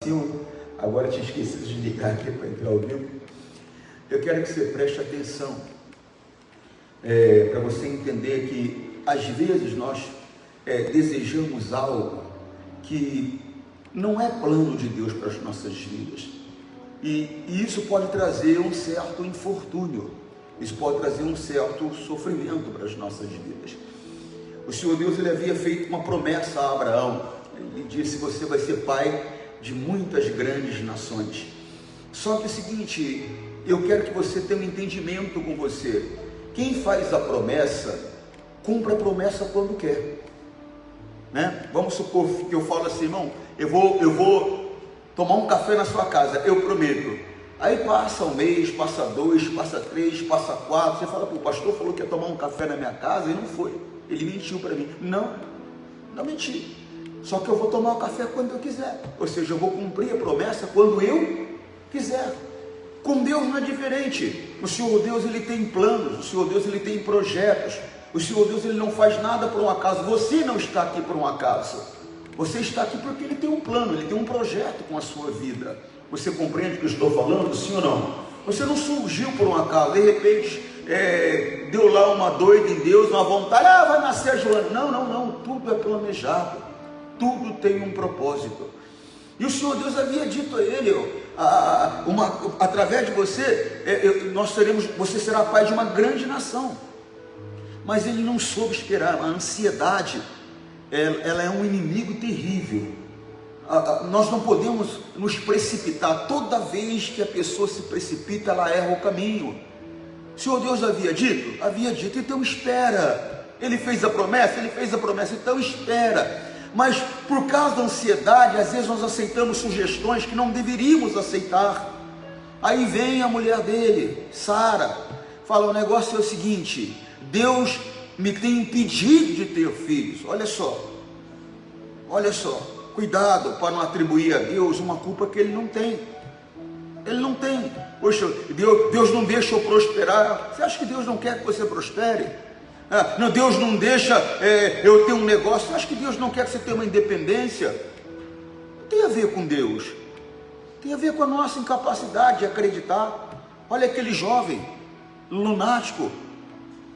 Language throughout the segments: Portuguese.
vazio. Agora tinha esquecido de ligar aqui para entrar ao vivo. Eu quero que você preste atenção, para você entender que às vezes nós desejamos algo que não é plano de Deus para as nossas vidas, e isso pode trazer um certo infortúnio, isso pode trazer um certo sofrimento para as nossas vidas. O Senhor Deus, ele havia feito uma promessa a Abraão. Ele disse: você vai ser pai de muitas grandes nações. Só que é o seguinte, eu quero que você tenha um entendimento com você. Quem faz a promessa, cumpre a promessa quando quer, né? Vamos supor que eu falo assim: irmão, eu vou tomar um café na sua casa, eu prometo. Aí passa um mês, passa 2, passa 3, passa 4, você fala: pô, o pastor falou que ia tomar um café na minha casa e não foi, ele mentiu para mim. Não menti, só que eu vou tomar o café quando eu quiser, ou seja, eu vou cumprir a promessa quando eu quiser. Com Deus não é diferente. O Senhor Deus, ele tem planos, o Senhor Deus, ele tem projetos, o Senhor Deus, ele não faz nada por um acaso. Você não está aqui por um acaso, você está aqui porque ele tem um plano, ele tem um projeto com a sua vida. Você compreende o que eu estou falando, sim ou não? Você não surgiu por um acaso, de repente deu lá uma doida em Deus, uma vontade, vai nascer a Joana. Não, tudo é planejado, tudo tem um propósito. E o Senhor Deus havia dito a ele: através de você, você será pai de uma grande nação. Mas ele não soube esperar. A ansiedade, ela é um inimigo terrível. Nós não podemos nos precipitar. Toda vez que a pessoa se precipita, ela erra o caminho. O Senhor Deus havia dito? Havia dito. Então espera. Ele fez a promessa, então espera. Mas por causa da ansiedade, às vezes nós aceitamos sugestões que não deveríamos aceitar. Aí vem a mulher dele, Sara, fala: o negócio é o seguinte, Deus me tem impedido de ter filhos. Olha só, cuidado para não atribuir a Deus uma culpa que ele não tem. Poxa, Deus não deixa eu prosperar. Você acha que Deus não quer que você prospere? Não, Deus não deixa eu ter um negócio. Você acha que Deus não quer que você tenha uma independência? Não tem a ver com Deus, tem a ver com a nossa incapacidade de acreditar. Olha aquele jovem lunático,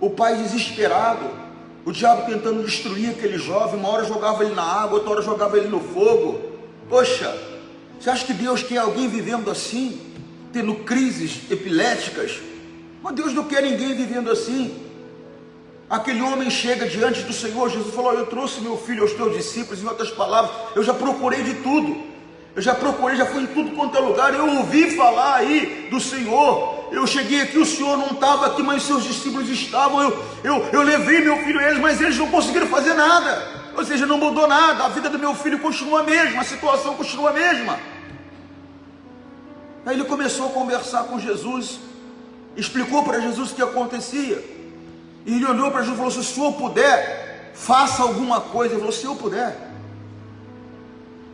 o pai desesperado, o diabo tentando destruir aquele jovem. Uma hora jogava ele na água, outra hora jogava ele no fogo. Poxa, você acha que Deus quer alguém vivendo assim, tendo crises epiléticas? Mas Deus não quer ninguém vivendo assim. Aquele homem chega diante do Senhor. Jesus falou: eu trouxe meu filho aos teus discípulos. Em outras palavras, eu já procurei de tudo, já fui em tudo quanto é lugar, eu ouvi falar aí do Senhor, eu cheguei aqui, o Senhor não estava aqui, mas seus discípulos estavam, eu levei meu filho a eles, mas eles não conseguiram fazer nada, ou seja, não mudou nada, a vida do meu filho continua a mesma, a situação continua a mesma. Aí ele começou a conversar com Jesus, explicou para Jesus o que acontecia, e ele olhou para Jesus e falou: se o Senhor puder, faça alguma coisa. Ele falou: se eu puder.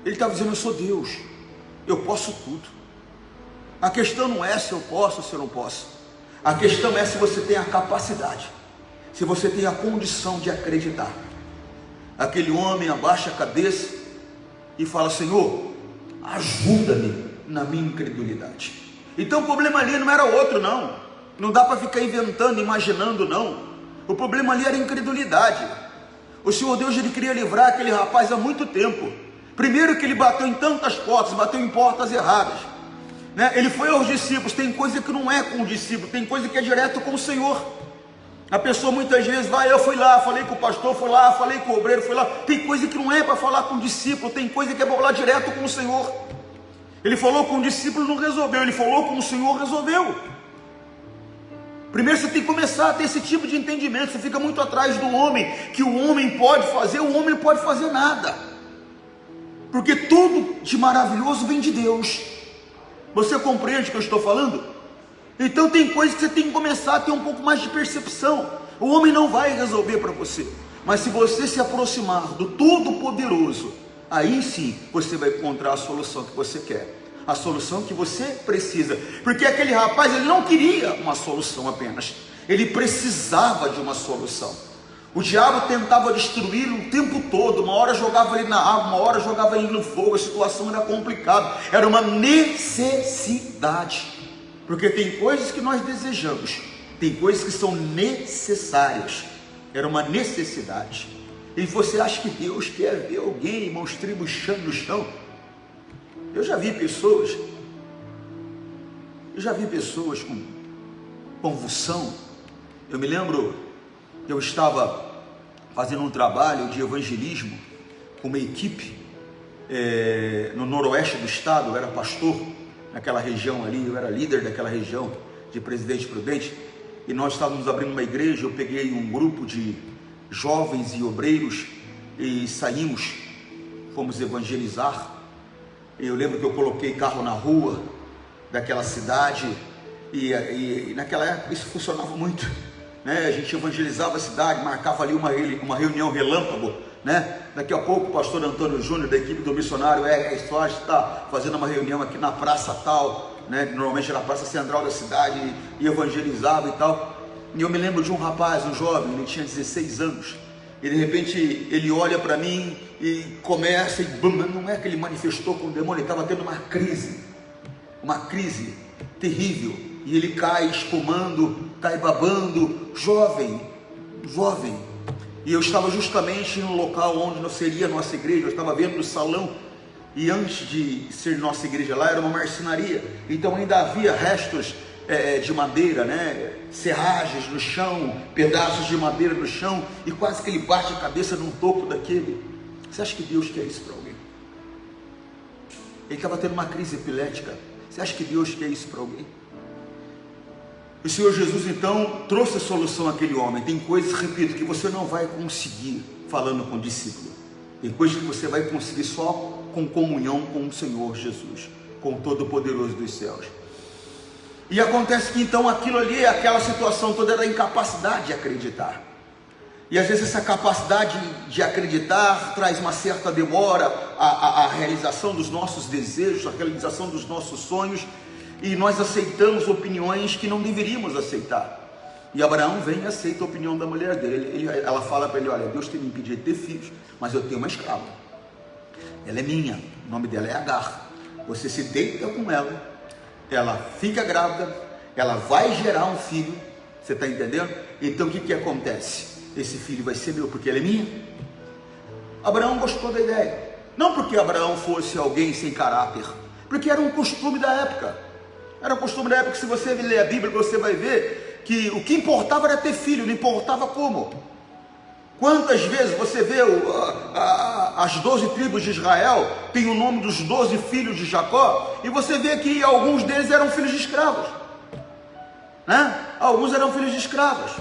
Ele estava dizendo: eu sou Deus, eu posso tudo. A questão não é se eu posso ou se eu não posso, a questão é se você tem a capacidade, se você tem a condição de acreditar. Aquele homem abaixa a cabeça e fala: Senhor, ajuda-me na minha incredulidade. Então o problema ali não era outro, não dá para ficar inventando, imaginando, não. O problema ali era a incredulidade. O Senhor Deus, ele queria livrar aquele rapaz há muito tempo. Primeiro que ele bateu em tantas portas, bateu em portas erradas, né? Ele foi aos discípulos. Tem coisa que não é com o discípulo, tem coisa que é direto com o Senhor. A pessoa muitas vezes vai: eu fui lá, falei com o pastor, fui lá, falei com o obreiro, fui lá. Tem coisa que não é para falar com o discípulo, tem coisa que é para falar direto com o Senhor. Ele falou com o discípulo, não resolveu. Ele falou com o Senhor, resolveu. Primeiro você tem que começar a ter esse tipo de entendimento. Você fica muito atrás do homem, que o homem pode fazer, o homem não pode fazer nada, porque tudo de maravilhoso vem de Deus. Você compreende o que eu estou falando? Então tem coisas que você tem que começar a ter um pouco mais de percepção. O homem não vai resolver para você, mas se você se aproximar do Todo-Poderoso, aí sim você vai encontrar a solução que você quer, a solução que você precisa. Porque aquele rapaz, ele não queria uma solução apenas, ele precisava de uma solução. O diabo tentava destruí-lo o tempo todo, uma hora jogava ele na água, uma hora jogava ele no fogo, a situação era complicada, era uma necessidade, porque tem coisas que nós desejamos, tem coisas que são necessárias, era uma necessidade. E você acha que Deus quer ver alguém, irmãos, tribuchando no chão? Eu já vi pessoas com convulsão. Eu me lembro que eu estava fazendo um trabalho de evangelismo com uma equipe no noroeste do estado. Eu era pastor naquela região ali, eu era líder daquela região de Presidente Prudente, e nós estávamos abrindo uma igreja. Eu peguei um grupo de jovens e obreiros e saímos, fomos evangelizar. Eu lembro que eu coloquei carro na rua daquela cidade, e naquela época isso funcionava muito, né? A gente evangelizava a cidade, marcava ali uma reunião relâmpago, né? Daqui a pouco o pastor Antônio Júnior, da equipe do missionário Soares, está fazendo uma reunião aqui na praça tal, né? Normalmente era a praça central da cidade, e evangelizava e tal. E eu me lembro de um rapaz, um jovem, ele tinha 16 anos, e de repente ele olha para mim e começa, não é que ele manifestou com o demônio, ele estava tendo uma crise terrível, e ele cai espumando, cai babando, jovem, e eu estava justamente no local onde não seria a nossa igreja. Eu estava vendo no salão, e antes de ser nossa igreja lá, era uma marcenaria, então ainda havia restos de madeira, né? Serragens no chão, pedaços de madeira no chão, e quase que ele bate a cabeça num topo daquele. Você acha que Deus quer isso para alguém? Ele estava tendo uma crise epilética. Você acha que Deus quer isso para alguém? O Senhor Jesus então trouxe a solução àquele homem. Tem coisas, repito, que você não vai conseguir falando com o discípulo. Tem coisas que você vai conseguir só com comunhão com o Senhor Jesus, com o Todo-Poderoso dos céus. E acontece que então aquilo ali, aquela situação toda, era a incapacidade de acreditar. E às vezes essa capacidade de acreditar traz uma certa demora à realização dos nossos desejos, à realização dos nossos sonhos, e nós aceitamos opiniões que não deveríamos aceitar. E Abraão vem e aceita a opinião da mulher dele. Ela fala para ele: olha, Deus tem me impedido de ter filhos, mas eu tenho uma escrava, ela é minha, o nome dela é Agar. Você se deita com ela, ela fica grávida, ela vai gerar um filho. Você está entendendo? Então o que acontece? Esse filho vai ser meu porque ele é minha. Abraão gostou da ideia, não porque Abraão fosse alguém sem caráter, porque era um costume da época. Era um costume da época. Se você ler a Bíblia, você vai ver que o que importava era ter filho, não importava como. Quantas vezes você vê as 12 tribos de Israel, tem o nome dos 12 filhos de Jacó, e você vê que alguns deles eram filhos de escravos, né? Alguns eram filhos de escravos.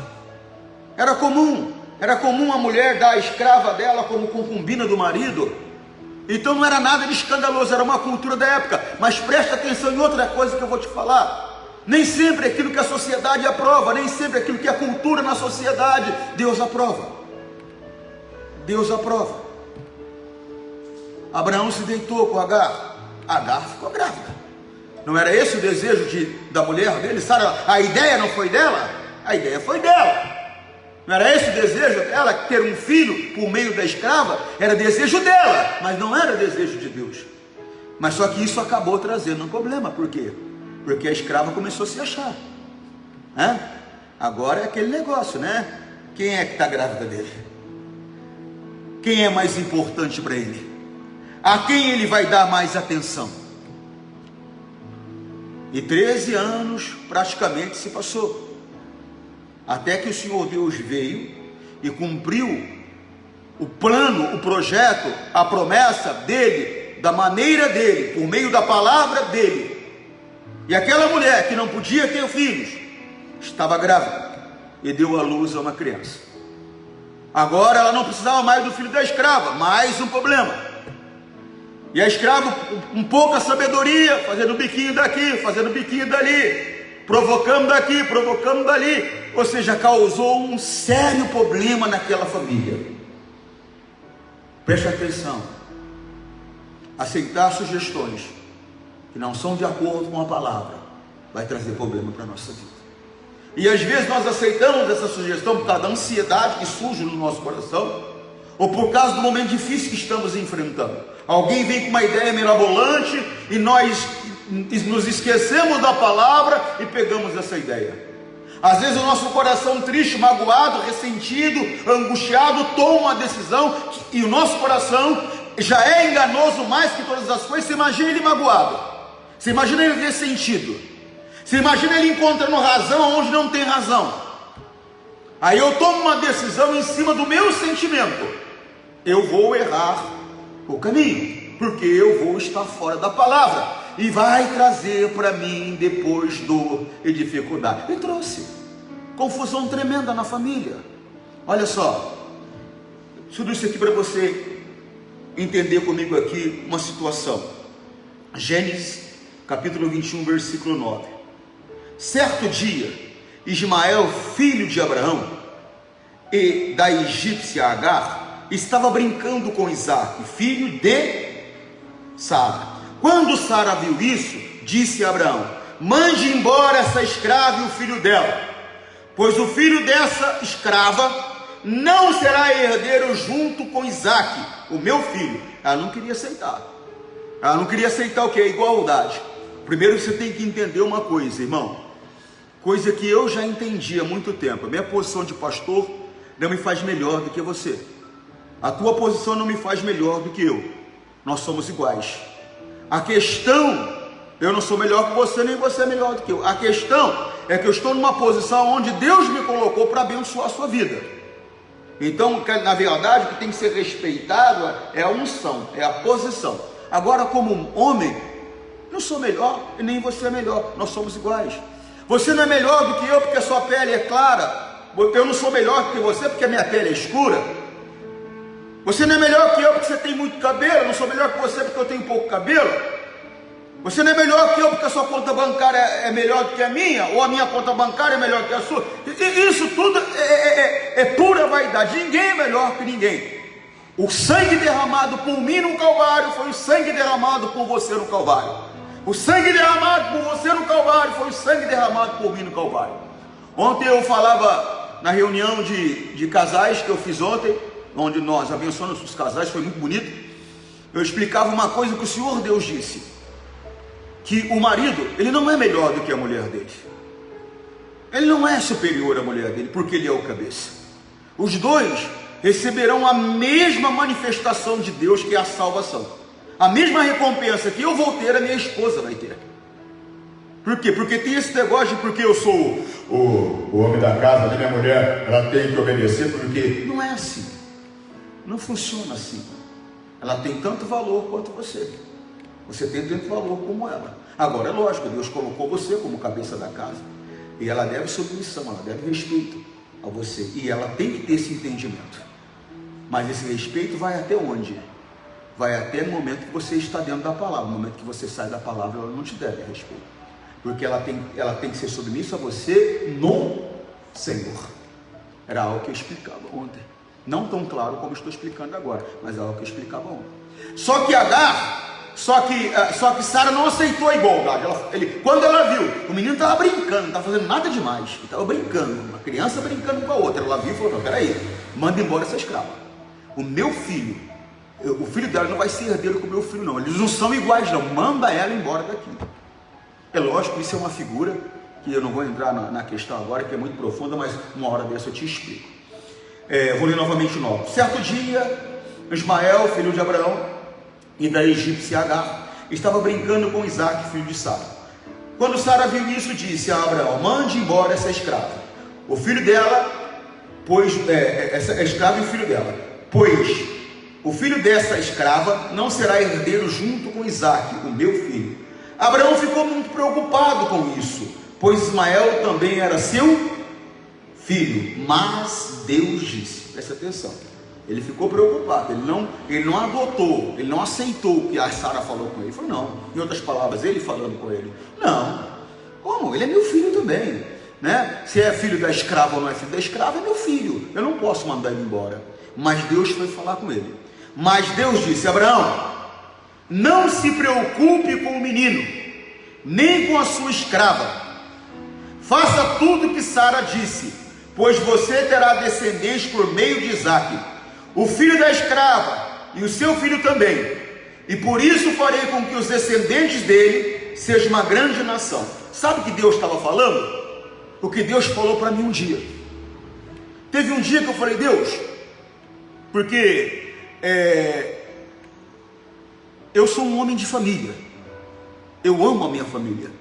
Era comum a mulher dar a escrava dela como concubina do marido. Então não era nada de escandaloso, era uma cultura da época. Mas presta atenção em outra coisa que eu vou te falar: nem sempre aquilo que a sociedade aprova, nem sempre aquilo que é cultura na sociedade, Deus aprova. Deus aprova. Abraão se deitou com Agar, Agar ficou grávida. Não era esse o desejo da mulher dele? Sara, a ideia não foi dela? A ideia foi dela. Não era esse o desejo dela, ter um filho por meio da escrava? Era desejo dela, mas não era desejo de Deus. Mas só que isso acabou trazendo um problema. Por quê? Porque a escrava começou a se achar. Agora é aquele negócio, né? Quem é que está grávida dele? Quem é mais importante para ele? A quem ele vai dar mais atenção? E 13 anos praticamente se passou, até que o Senhor Deus veio e cumpriu o plano, o projeto, a promessa dele, da maneira dele, por meio da palavra dele. E aquela mulher que não podia ter filhos, estava grávida e deu à luz a uma criança. Agora ela não precisava mais do filho da escrava, mais um problema. E a escrava, com pouca sabedoria, fazendo biquinho daqui, fazendo biquinho dali, provocando daqui, provocando dali, ou seja, causou um sério problema naquela família. Preste atenção: aceitar sugestões que não são de acordo com a palavra vai trazer problema para a nossa vida. E às vezes nós aceitamos essa sugestão por causa da ansiedade que surge no nosso coração, ou por causa do momento difícil que estamos enfrentando. Alguém vem com uma ideia mirabolante e nós nos esquecemos da palavra e pegamos essa ideia. Às vezes o nosso coração triste, magoado, ressentido, angustiado, toma uma decisão e o nosso coração já é enganoso mais que todas as coisas. Você imagina ele magoado, você imagina ele ressentido, você imagina ele encontrando razão onde não tem razão. Aí eu tomo uma decisão em cima do meu sentimento, eu vou errar o caminho, porque eu vou estar fora da palavra, e vai trazer para mim depois dor e dificuldade. E trouxe confusão tremenda na família. Olha só, tudo isso aqui para você entender comigo aqui uma situação. Gênesis capítulo 21, versículo 9. Certo dia, Ismael, filho de Abraão e da egípcia Agar, estava brincando com Isaque, filho de Sara. Quando Sara viu isso, disse a Abraão: mande embora essa escrava e o filho dela, pois o filho dessa escrava não será herdeiro junto com Isaque, o meu filho. Ela não queria aceitar. Ela não queria aceitar o que? A igualdade. Primeiro você tem que entender uma coisa, irmão, coisa que eu já entendi há muito tempo. A minha posição de pastor não me faz melhor do que você. A tua posição não me faz melhor do que eu. Nós somos iguais. A questão, eu não sou melhor que você, nem você é melhor do que eu. A questão é que eu estou numa posição onde Deus me colocou para abençoar a sua vida. Então, na verdade, o que tem que ser respeitado é a unção, é a posição. Agora, como homem, não sou melhor e nem você é melhor, nós somos iguais. Você não é melhor do que eu porque a sua pele é clara, eu não sou melhor do que você porque a minha pele é escura. Você não é melhor que eu porque você tem muito cabelo, eu não sou melhor que você porque eu tenho pouco cabelo. Você não é melhor que eu porque a sua conta bancária é melhor do que a minha, ou a minha conta bancária é melhor que a sua. Isso tudo é pura vaidade. Ninguém é melhor que ninguém. O sangue derramado por mim no Calvário foi o sangue derramado por você no Calvário. O sangue derramado por você no Calvário foi o sangue derramado por mim no Calvário. Ontem eu falava na reunião de casais que eu fiz ontem, onde nós abençoamos os casais, foi muito bonito. Eu explicava uma coisa que o Senhor Deus disse, que o marido, ele não é melhor do que a mulher dele, ele não é superior à mulher dele, porque ele é o cabeça. Os dois receberão a mesma manifestação de Deus, que é a salvação. A mesma recompensa que eu vou ter, a minha esposa vai ter. Por quê? Porque tem esse negócio de porque eu sou o homem da casa, a minha mulher, ela tem que obedecer, porque não é assim. Não funciona assim. Ela tem tanto valor quanto você. Você tem tanto valor como ela. Agora é lógico, Deus colocou você como cabeça da casa, e ela deve submissão, ela deve respeito a você, e ela tem que ter esse entendimento. Mas esse respeito vai até onde? Vai até no momento que você está dentro da palavra. No momento que você sai da palavra, ela não te deve respeito, porque ela tem que ser submissa a você no Senhor. Era algo que eu explicava ontem, não tão claro como estou explicando agora, mas é algo que eu explicava ontem. Só que Sara não aceitou a igualdade. Quando ela viu, o menino estava brincando, não estava fazendo nada demais, ele estava brincando, uma criança brincando com a outra. Ela viu e falou: não, peraí, manda embora essa escrava. O meu filho, o filho dela não vai ser herdeiro com o meu filho, não. Eles não são iguais, não. Manda ela embora daqui. É lógico que isso é uma figura que eu não vou entrar na questão agora, que é muito profunda, mas uma hora dessa eu te explico. Vou ler novamente o 9. Certo dia, Ismael, filho de Abraão e da egípcia Agar, estava brincando com Isaque, filho de Sara. Quando Sara viu isso, disse a Abraão: mande embora essa escrava, o filho dela, pois essa escrava e o filho dela, pois o filho dessa escrava não será herdeiro junto com Isaque, o meu filho. Abraão ficou muito preocupado com isso, pois Ismael também era seu filho. Mas Deus disse, presta atenção, ele ficou preocupado, ele não adotou, ele não aceitou o que a Sara falou com ele. Ele falou: não, em outras palavras, ele falando com ele: não, como? Ele é meu filho também, né? Se é filho da escrava ou não é filho da escrava, é meu filho, eu não posso mandar ele embora. Mas Deus foi falar com ele. Mas Deus disse: Abraão, não se preocupe com o menino, nem com a sua escrava. faça tudo o que Sara disse, pois você terá descendentes por meio de Isaque, o filho da escrava, e o seu filho também, e por isso farei com que os descendentes dele sejam uma grande nação. Sabe o que Deus estava falando? O que Deus falou para mim um dia. Teve um dia que eu falei: Deus, porque eu sou um homem de família, eu amo a minha família.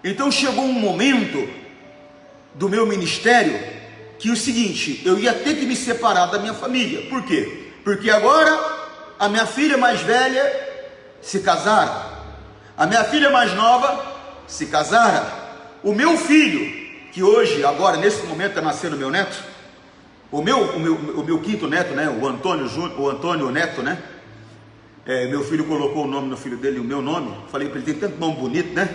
Então chegou um momento do meu ministério que o seguinte, eu ia ter que me separar da minha família. Por quê? Porque agora a minha filha mais velha se casara, a minha filha mais nova se casara, o meu filho, que hoje, agora nesse momento está nascendo meu neto, o meu quinto neto, né, o Antônio Neto, né, meu filho colocou o nome no filho dele, o meu nome. Falei para ele, tem tanto nome bonito, né,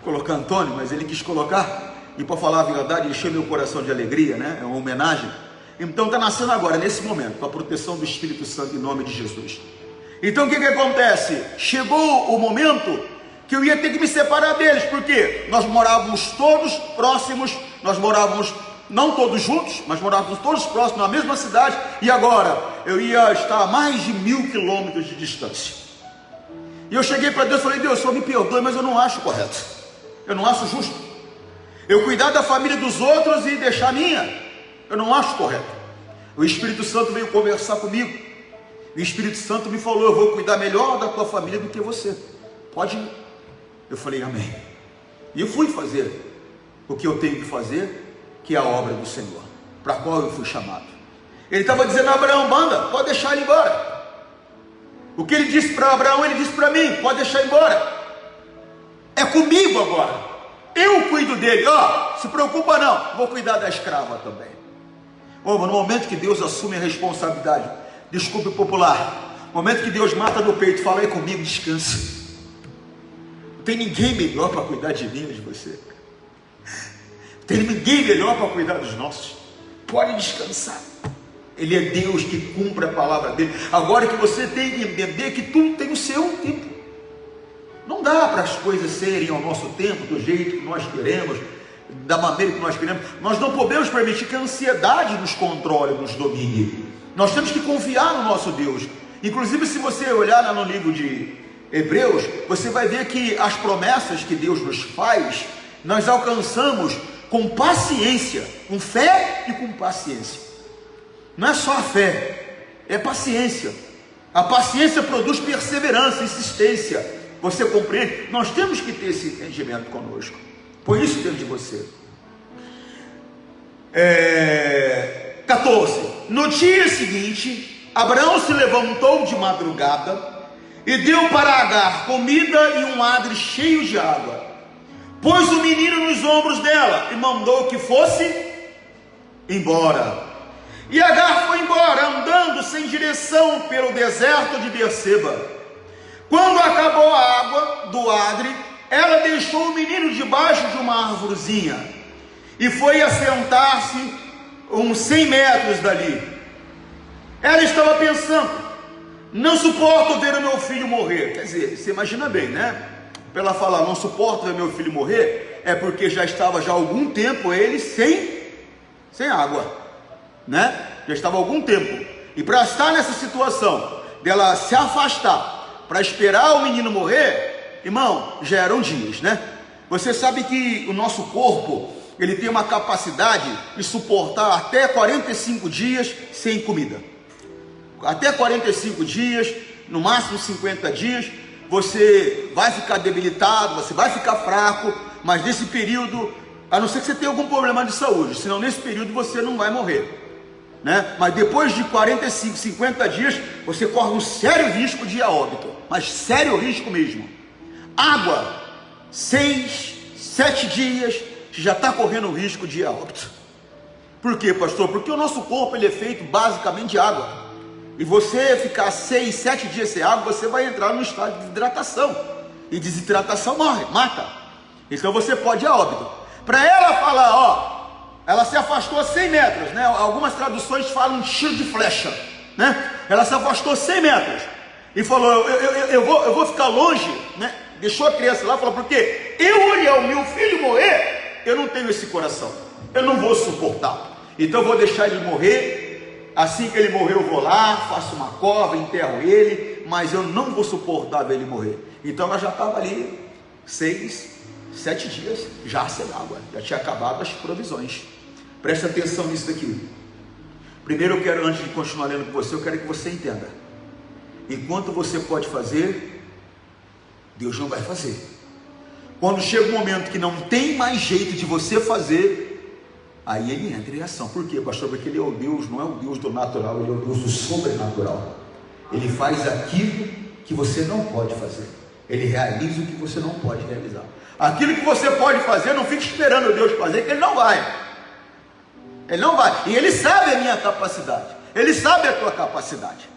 colocar Antônio, mas ele quis colocar, e para falar a verdade, encheu meu coração de alegria, né, é uma homenagem. Então está nascendo agora, nesse momento, com a proteção do Espírito Santo, em nome de Jesus. Então o que acontece? Chegou o momento que eu ia ter que me separar deles, porque nós morávamos todos próximos, nós morávamos, não todos juntos, mas morávamos todos próximos, na mesma cidade, e agora eu ia estar a mais de 1000 quilômetros de distância. E eu cheguei para Deus e falei: Deus, só me perdoe, mas eu não acho correto, eu não acho justo, eu cuidar da família dos outros e deixar a minha, eu não acho correto. O Espírito Santo veio conversar comigo, o Espírito Santo me falou: eu vou cuidar melhor da tua família do que você, pode ir. Eu falei: amém. E eu fui fazer o que eu tenho que fazer, que é a obra do Senhor, para a qual eu fui chamado. Ele estava dizendo a Abraão: manda, pode deixar ele embora. O que ele disse para Abraão, ele disse para mim: pode deixar embora, é comigo agora, eu cuido dele, se preocupa não, vou cuidar da escrava também. No momento que Deus assume a responsabilidade, desculpe o popular, no momento que Deus mata no peito, fala: é comigo, descansa. Não tem ninguém melhor para cuidar de mim e de você, não tem ninguém melhor para cuidar dos nossos, pode descansar. Ele é Deus que cumpre a palavra dele. Agora que você tem que entender que tudo tem o seu tempo, não dá para as coisas serem ao nosso tempo, do jeito que nós queremos, da maneira que nós queremos. Nós não podemos permitir que a ansiedade nos controle, nos domine. Nós temos que confiar no nosso Deus. Inclusive, se você olhar lá no livro de Hebreus, você vai ver que as promessas que Deus nos faz, nós alcançamos com paciência, com fé e com paciência. Não é só a fé, é paciência. A paciência produz perseverança, insistência. Você compreende? Nós temos que ter esse entendimento conosco. Por isso dentro de você. 14. No dia seguinte, Abraão se levantou de madrugada e deu para Agar comida e um adre cheio de água. Pôs o menino nos ombros dela e mandou que fosse embora. E Agar foi embora, andando sem direção pelo deserto de Berseba. Quando acabou a água do adre, ela deixou o menino debaixo de uma árvorezinha e foi assentar-se uns 100 metros dali. Ela estava pensando: não suporto ver o meu filho morrer. Quer dizer, você imagina bem, né? Para ela falar: não suporto ver meu filho morrer, é porque já estava há algum tempo ele sem água, né? Já estava há algum tempo. E para estar nessa situação dela se afastar para esperar o menino morrer, irmão, já eram dias, né? Você sabe que o nosso corpo, ele tem uma capacidade de suportar até 45 dias sem comida. Até 45 dias, no máximo 50 dias, você vai ficar debilitado, você vai ficar fraco, mas nesse período, a não ser que você tenha algum problema de saúde, senão nesse período você não vai morrer, né? Mas depois de 45, 50 dias, você corre um sério risco de ir a óbito, mas sério risco mesmo. Água, 6, 7 dias, você já está correndo o risco de ir a óbito. Por quê, pastor? Porque o nosso corpo ele é feito basicamente de água. E você ficar 6, 7 dias sem água, você vai entrar no estado de desidratação. E desidratação morre, mata. Então você pode ir a óbito. Para ela falar, ela se afastou a 100 metros, né? Algumas traduções falam de tiro de flecha, né? Ela se afastou 100 metros e falou: eu vou ficar longe, né? Deixou a criança lá, falou: porque eu olhar o meu filho morrer, eu não tenho esse coração, eu não vou suportar, então eu vou deixar ele morrer. Assim que ele morrer, eu vou lá, faço uma cova, enterro ele, mas eu não vou suportar ver ele morrer. Então ela já estava ali 6, 7 dias já sem água, já tinha acabado as provisões. Preste atenção nisso daqui. Primeiro eu quero, antes de continuar lendo com você, eu quero que você entenda: enquanto você pode fazer, Deus não vai fazer. Quando chega um momento que não tem mais jeito de você fazer, aí ele entra em ação. Por quê, pastor? Porque ele é o Deus, não é o Deus do natural, ele é o Deus do sobrenatural. Ele faz aquilo que você não pode fazer, ele realiza o que você não pode realizar. Aquilo que você pode fazer, não fique esperando Deus fazer, que ele não vai. Ele não vai, e ele sabe a minha capacidade, ele sabe a tua capacidade.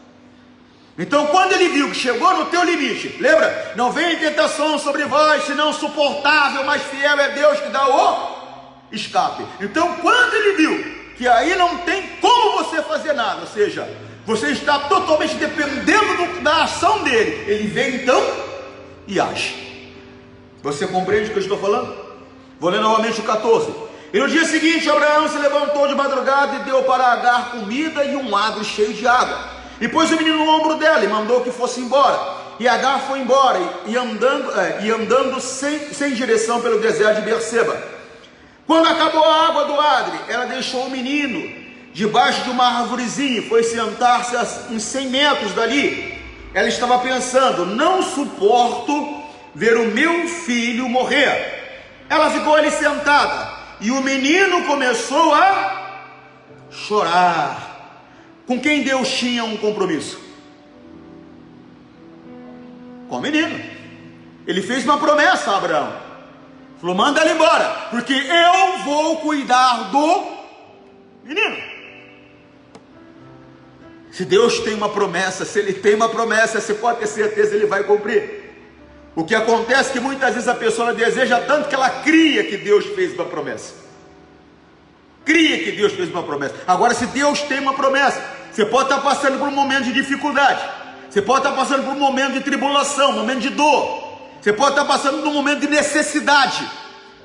Então quando ele viu que chegou no teu limite, lembra? Não vem tentação sobre vós, senão suportável, mas fiel é Deus que dá o escape. Então quando ele viu que aí não tem como você fazer nada, ou seja, você está totalmente dependendo da ação dele, ele vem então e age. Você compreende o que eu estou falando? Vou ler novamente o 14. E no dia seguinte Abraão se levantou de madrugada e deu para Agar comida e um adro cheio de água, e pôs o menino no ombro dela e mandou que fosse embora. E Agar foi embora e andando sem direção pelo deserto de Berseba. Quando acabou a água do adre, ela deixou o menino debaixo de uma arvorezinha e foi sentar-se a uns 100 metros dali. Ela estava pensando: não suporto ver o meu filho morrer. Ela ficou ali sentada e o menino começou a chorar. Com quem Deus tinha um compromisso? Com o menino. Ele fez uma promessa a Abraão, falou: manda ele embora, porque eu vou cuidar do menino. Se Deus tem uma promessa, se ele tem uma promessa, você pode ter certeza, ele vai cumprir. O que acontece é que muitas vezes a pessoa deseja tanto que ela cria que Deus fez uma promessa. Cria que Deus fez uma promessa. Agora, se Deus tem uma promessa, você pode estar passando por um momento de dificuldade, você pode estar passando por um momento de tribulação, um momento de dor, você pode estar passando por um momento de necessidade,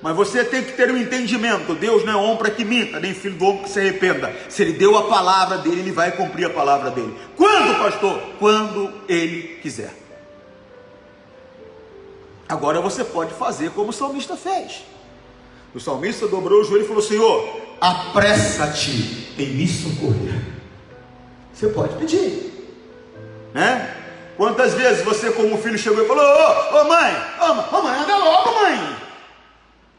mas você tem que ter um entendimento: Deus não é homem para que minta, nem filho do homem que se arrependa. Se ele deu a palavra dele, ele vai cumprir a palavra dele. Quando, pastor? Quando ele quiser. Agora você pode fazer como o salmista fez. O salmista dobrou o joelho e falou: Senhor, apressa-te em me socorrer. Você pode pedir, né? Quantas vezes você como filho chegou e falou: ô mãe, anda logo, mãe.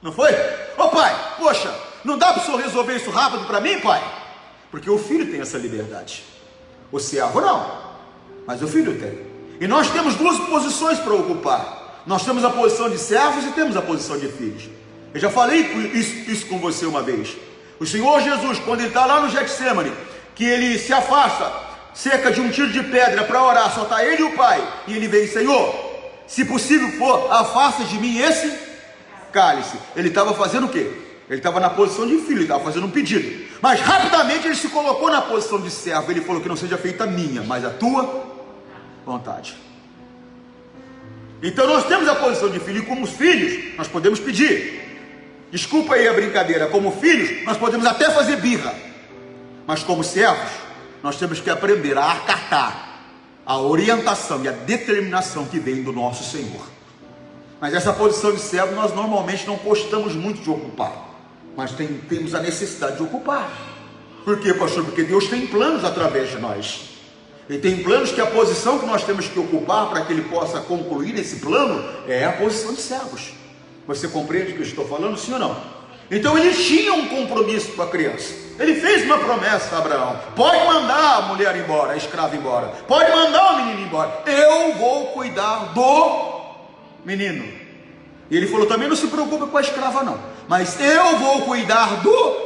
Não foi? Ô pai, poxa, não dá para o senhor resolver isso rápido para mim, pai? Porque o filho tem essa liberdade, o servo não, mas o filho tem. E nós temos duas posições para ocupar. Nós temos a posição de servos e temos a posição de filhos. Eu já falei isso com você uma vez. O Senhor Jesus, quando ele está lá no Getsemane, que ele se afasta cerca de um tiro de pedra para orar, só está ele e o Pai, e ele vem: Senhor, se possível for, afasta de mim esse cálice. Ele estava fazendo o quê? Ele estava na posição de filho, ele estava fazendo um pedido, mas rapidamente ele se colocou na posição de servo. Ele falou: que não seja feita a minha, mas a tua vontade. Então nós temos a posição de filho, e como filhos nós podemos pedir. Desculpa aí a brincadeira, como filhos nós podemos até fazer birra, mas como servos nós temos que aprender a acatar a orientação e a determinação que vem do nosso Senhor. Mas essa posição de servo nós normalmente não gostamos muito de ocupar, mas temos a necessidade de ocupar. Por quê, pastor? Porque Deus tem planos através de nós. Ele tem planos que a posição que nós temos que ocupar para que ele possa concluir esse plano é a posição de servos. Você compreende o que eu estou falando, sim ou não? Então ele tinha um compromisso com a criança. Ele fez uma promessa a Abraão: pode mandar a mulher embora, a escrava embora, pode mandar o menino embora, eu vou cuidar do menino. E ele falou também: não se preocupe com a escrava não, mas eu vou cuidar do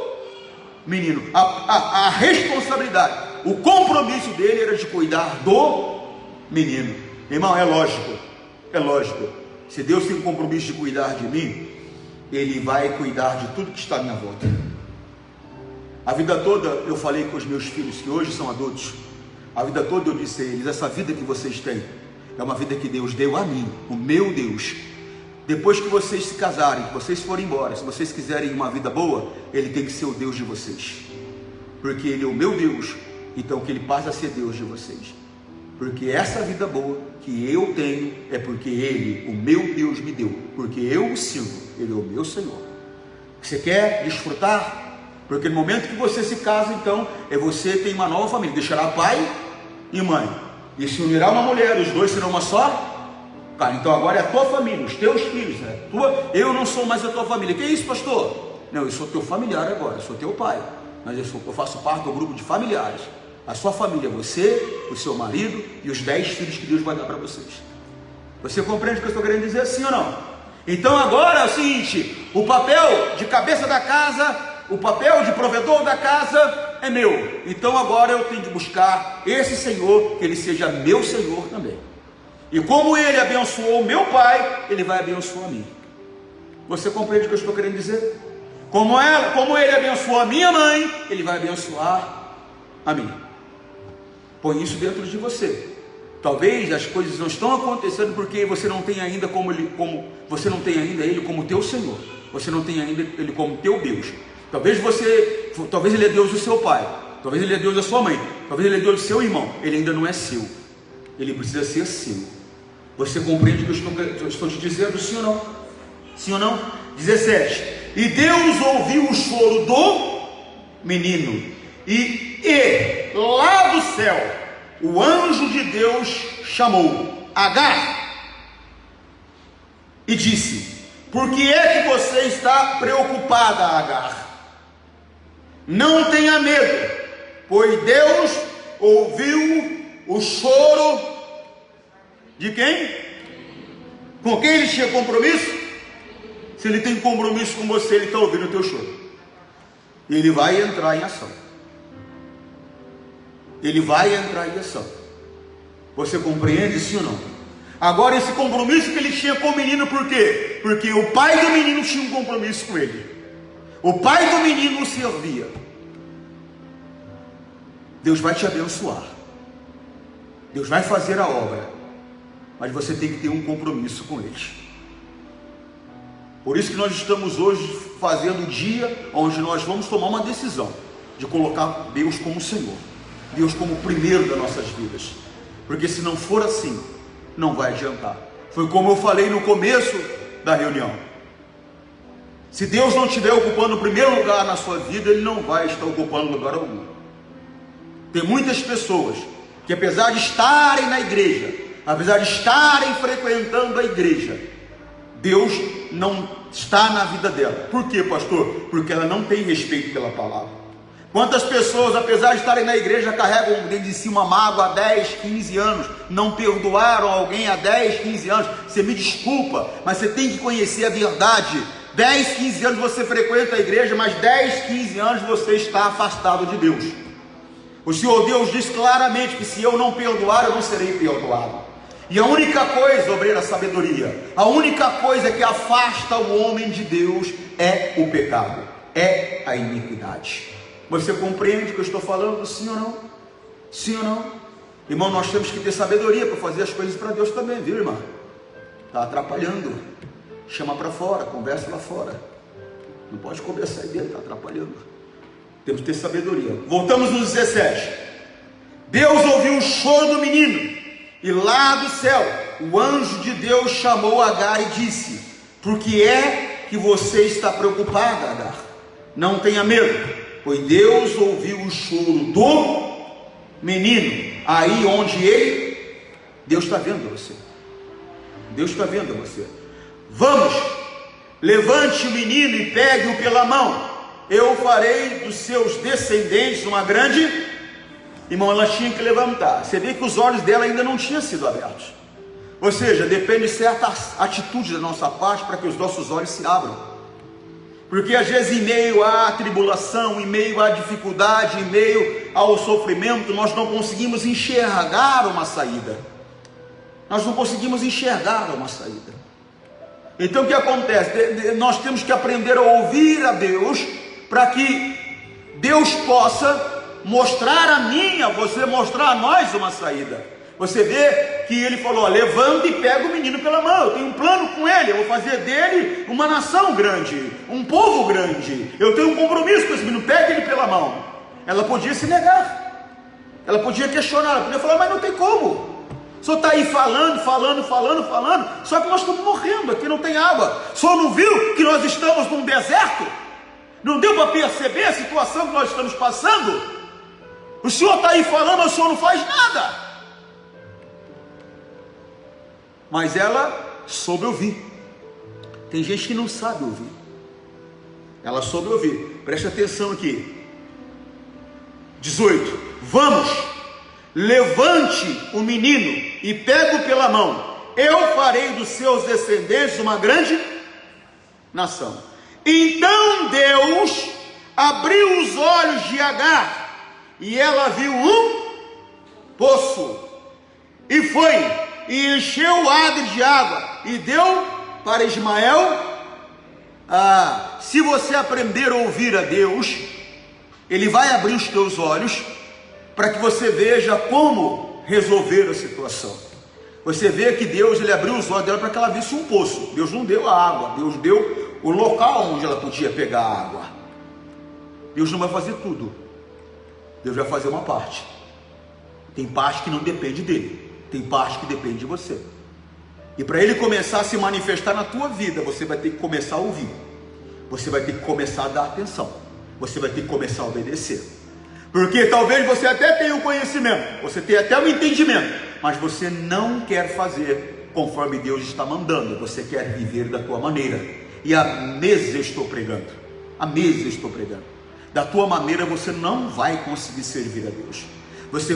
menino. A responsabilidade, o compromisso dele era de cuidar do menino. Irmão, é lógico, se Deus tem um compromisso de cuidar de mim, ele vai cuidar de tudo que está à minha volta. A vida toda eu falei com os meus filhos, que hoje são adultos, a vida toda eu disse a eles: essa vida que vocês têm é uma vida que Deus deu a mim, o meu Deus, depois que vocês se casarem, que vocês forem embora, se vocês quiserem uma vida boa, Ele tem que ser o Deus de vocês, porque Ele é o meu Deus, então que Ele passe a ser Deus de vocês, porque essa vida boa que eu tenho, é porque Ele, o meu Deus, me deu, porque eu o sirvo, Ele é o meu Senhor. Você quer desfrutar? Porque no momento que você se casa, então, você tem uma nova família, deixará pai e mãe, e se unirá uma mulher, os dois serão uma só. Cara, então agora é a tua família, os teus filhos, né? Eu não sou mais a tua família. Que é isso, pastor? Não, eu sou teu familiar agora, eu sou teu pai, mas eu faço parte do grupo de familiares. A sua família, você, o seu marido e os 10 filhos que Deus vai dar para vocês. Você compreende o que eu estou querendo dizer, sim ou não? Então agora é o seguinte, o papel de cabeça da casa, o papel de provedor da casa é meu. Então agora eu tenho de buscar esse Senhor, que Ele seja meu Senhor também. E como Ele abençoou meu pai, Ele vai abençoar a mim. Você compreende o que eu estou querendo dizer? Como Ele abençoou a minha mãe, Ele vai abençoar a mim. Põe isso dentro de você. Talvez as coisas não estão acontecendo porque você não tem ainda você não tem ainda Ele como teu Senhor. Você não tem ainda Ele como teu Deus. Talvez Ele é Deus do seu pai. Talvez Ele é Deus da sua mãe. Talvez Ele é Deus do seu irmão. Ele ainda não é seu. Ele precisa ser seu. Você compreende o que eu estou te dizendo, sim ou não? Sim ou não? 17. E Deus ouviu o choro do menino, e lá do céu, o anjo de Deus chamou Agar e disse: por que é que você está preocupada, Agar? Não tenha medo, pois Deus ouviu o choro de quem? Com quem Ele tinha compromisso? Se Ele tem compromisso com você, Ele está ouvindo o teu choro, e Ele vai entrar em ação. Ele vai entrar em ação. Você compreende, sim ou não? Agora, esse compromisso que ele tinha com o menino, por quê? Porque o pai do menino tinha um compromisso com ele. O pai do menino o servia. Deus vai te abençoar, Deus vai fazer a obra, mas você tem que ter um compromisso com Ele. Por isso que nós estamos hoje fazendo o dia onde nós vamos tomar uma decisão de colocar Deus como Senhor, Deus como o primeiro das nossas vidas, porque se não for assim, não vai adiantar. Foi como eu falei no começo da reunião: se Deus não estiver ocupando o primeiro lugar na sua vida, Ele não vai estar ocupando lugar algum. Tem muitas pessoas que, apesar de estarem na igreja, apesar de estarem frequentando a igreja, Deus não está na vida dela. Por quê, pastor? Porque ela não tem respeito pela palavra. Quantas pessoas, apesar de estarem na igreja, carregam dentro de si uma mágoa há 10, 15 anos, não perdoaram alguém há 10, 15 anos. Você me desculpa, mas você tem que conhecer a verdade. 10, 15 anos você frequenta a igreja, mas 10, 15 anos você está afastado de Deus. O Senhor Deus diz claramente que se eu não perdoar, eu não serei perdoado. E a única coisa, obreira sabedoria, a única coisa que afasta o homem de Deus é o pecado, é a iniquidade. Você compreende o que eu estou falando? Sim ou não? Sim ou não? Irmão, nós temos que ter sabedoria para fazer as coisas para Deus também, viu, irmão? Está atrapalhando. Chama para fora, conversa lá fora. Não pode conversar aí dentro, está atrapalhando. Temos que ter sabedoria. Voltamos no 17. Deus ouviu o choro do menino, e lá do céu, o anjo de Deus chamou Agar e disse: por que é que você está preocupada, Agar? Não tenha medo, pois Deus ouviu o choro do menino. Aí onde Deus está vendo você. Deus está vendo você. Vamos, levante o menino e pegue-o pela mão. Eu farei dos seus descendentes uma grande... Irmão, ela tinha que levantar. Você vê que os olhos dela ainda não tinham sido abertos. Ou seja, depende de certa atitude da nossa parte para que os nossos olhos se abram. Porque às vezes, em meio à tribulação, em meio à dificuldade, em meio ao sofrimento, nós não conseguimos enxergar uma saída. Nós não conseguimos enxergar uma saída. Então o que acontece? Nós temos que aprender a ouvir a Deus, para que Deus possa mostrar a mim, a você, mostrar a nós uma saída. Você vê que ele falou: ó, levanta e pega o menino pela mão, eu tenho um plano com ele, eu vou fazer dele uma nação grande, um povo grande, eu tenho um compromisso com esse menino, pega ele pela mão. Ela podia se negar, ela podia questionar, ela podia falar: mas não tem como, o senhor está aí falando, só que nós estamos morrendo, aqui não tem água, o senhor não viu que nós estamos num deserto? Não deu para perceber a situação que nós estamos passando? O senhor está aí falando, mas o senhor não faz nada. Mas ela soube ouvir. Tem gente que não sabe ouvir. Ela soube ouvir. Preste atenção aqui. 18. Vamos, levante o menino e pega-o pela mão. Eu farei dos seus descendentes uma grande nação. Então Deus abriu os olhos de Agar, e ela viu um poço, e foi, e encheu o adre de água, e deu para Ismael. Se você aprender a ouvir a Deus, Ele vai abrir os teus olhos, para que você veja como resolver a situação. Você vê que Deus, Ele abriu os olhos dela para que ela visse um poço. Deus não deu a água, Deus deu o local onde ela podia pegar a água. Deus não vai fazer tudo, Deus vai fazer uma parte. Tem parte que não depende dele, tem parte que depende de você. E para ele começar a se manifestar na tua vida, você vai ter que começar a ouvir, você vai ter que começar a dar atenção, você vai ter que começar a obedecer. Porque talvez você até tenha o conhecimento, você tenha até o entendimento, mas você não quer fazer conforme Deus está mandando, você quer viver da tua maneira. E há meses eu estou pregando, da tua maneira você não vai conseguir servir a Deus. Você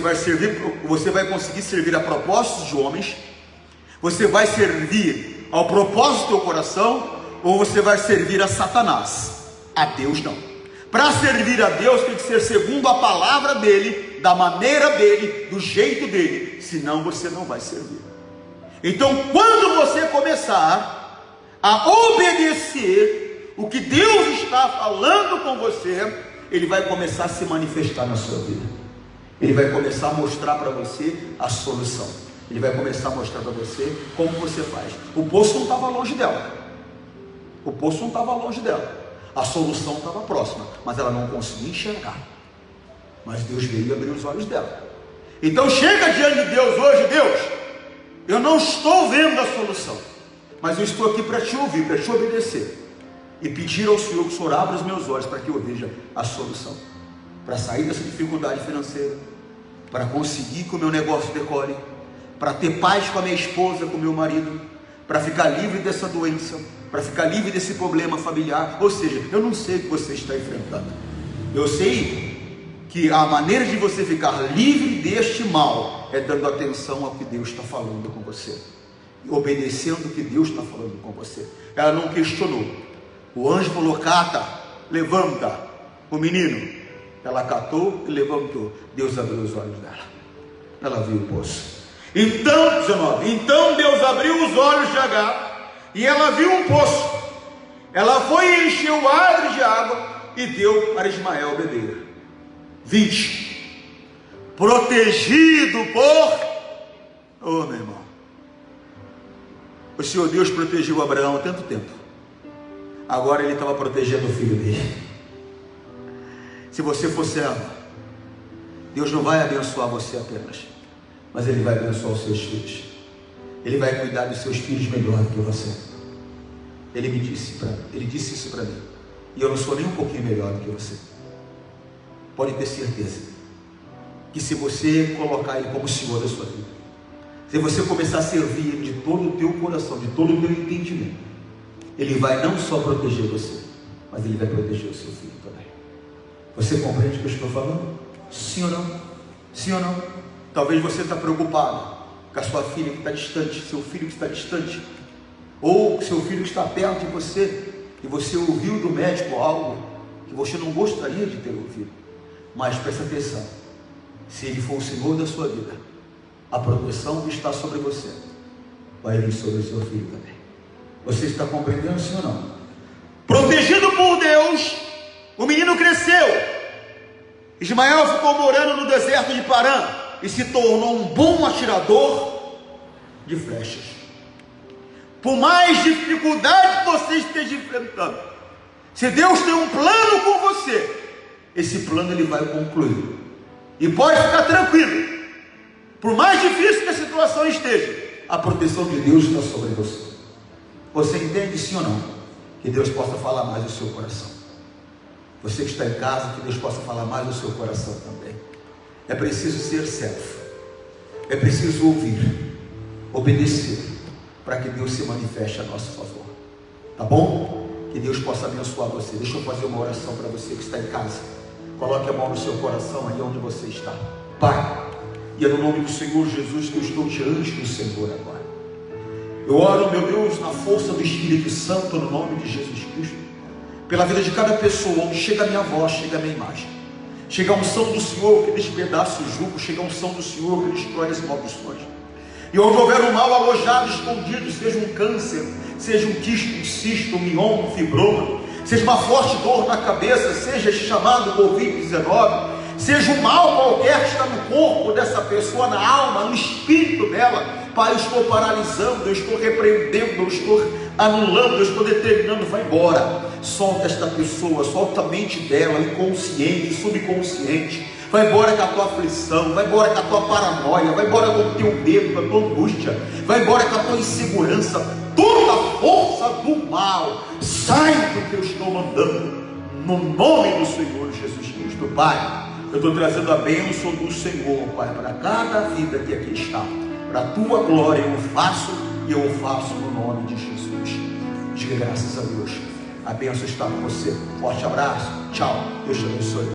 vai conseguir servir a propósitos de homens, você vai servir ao propósito do teu coração, ou você vai servir a Satanás. A Deus não. Para servir a Deus tem que ser segundo a palavra dele, da maneira dele, do jeito dele, senão você não vai servir. Então quando você começar a obedecer o que Deus está falando com você, Ele vai começar a se manifestar na sua vida. Ele vai começar a mostrar para você a solução. Ele vai começar a mostrar para você como você faz. O poço não estava longe dela. A solução estava próxima, mas ela não conseguia enxergar. Mas Deus veio e abriu os olhos dela. Então chega diante de Deus hoje: Deus, eu não estou vendo a solução, mas eu estou aqui para te ouvir, para te obedecer, e pedir ao Senhor que o Senhor abra os meus olhos para que eu veja a solução, para sair dessa dificuldade financeira, para conseguir que o meu negócio decore, para ter paz com a minha esposa, com o meu marido, para ficar livre dessa doença, para ficar livre desse problema familiar. Ou seja, eu não sei o que você está enfrentando, eu sei que a maneira de você ficar livre deste mal é dando atenção ao que Deus está falando com você, obedecendo o que Deus está falando com você. Ela não questionou. O anjo falou: cata, levanta o menino. Ela catou e levantou. Deus abriu os olhos dela, ela viu o poço. Então, 19, então Deus abriu os olhos de Agar, e ela viu um poço. Ela foi e encheu o adre de água, e deu para Ismael beber. 20, protegido por... Oh, meu irmão, o Senhor Deus protegeu Abraão há tanto tempo, agora Ele estava protegendo o filho dele. Se você for servo, Deus não vai abençoar você apenas, mas Ele vai abençoar os seus filhos. Ele vai cuidar dos seus filhos melhor do que você. Ele disse isso para mim, e eu não sou nem um pouquinho melhor do que você. Pode ter certeza que se você colocar Ele como Senhor da sua vida, se você começar a servir Ele de todo o teu coração, de todo o teu entendimento, Ele vai não só proteger você, mas Ele vai proteger o seu filho também. Você compreende o que eu estou falando? Sim ou não? Sim ou não? Talvez você está preocupado com a sua filha que está distante, seu filho que está distante, ou seu filho que está perto de você, e você ouviu do médico algo que você não gostaria de ter ouvido. Mas presta atenção, se Ele for o Senhor da sua vida, a proteção que está sobre você vai vir sobre o seu filho também. Você está compreendendo, sim ou não? Protegido por Deus, o menino cresceu. Ismael ficou morando no deserto de Parã. e se tornou um bom atirador de flechas. Por mais dificuldade que você esteja enfrentando, se Deus tem um plano com você, esse plano Ele vai concluir. E pode ficar tranquilo, por mais difícil que a situação esteja, a proteção de Deus está sobre você. Você entende, sim ou não? Que Deus possa falar mais no seu coração. Você que está em casa, que Deus possa falar mais no seu coração também. É preciso ser servo, é preciso ouvir, obedecer, para que Deus se manifeste a nosso favor. Tá bom? Que Deus possa abençoar você. Deixa eu fazer uma oração para você que está em casa. Coloque a mão no seu coração aí onde você está. Pai, e é no nome do Senhor Jesus que eu estou diante do Senhor agora. Eu oro, meu Deus, na força do Espírito Santo, no nome de Jesus Cristo, pela vida de cada pessoa, onde chega a minha voz, chega a minha imagem. Chega a unção do Senhor que despedaça o jugo, chega a unção do Senhor que destrói as maldições. E onde houver um mal alojado, escondido, seja um câncer, seja um quisto, um cisto, um mioma, um fibroma, seja uma forte dor na cabeça, seja esse chamado Covid-19, seja um mal qualquer que está no corpo dessa pessoa, na alma, no espírito dela, Pai, eu estou paralisando, eu estou repreendendo, eu estou anulando, eu estou determinando, vai embora, solta esta pessoa, solta a mente dela, inconsciente, subconsciente, vai embora com a tua aflição, vai embora com a tua paranoia, vai embora com o teu medo, com a tua angústia, vai embora com a tua insegurança, toda a força do mal, sai do que eu estou mandando, no nome do Senhor Jesus Cristo. Pai, eu estou trazendo a bênção do Senhor, Pai, para cada vida que aqui está, para a tua glória eu faço, e eu faço no nome de Jesus. Diga graças a Deus, a bênção está com você. Forte abraço, tchau, Deus te abençoe.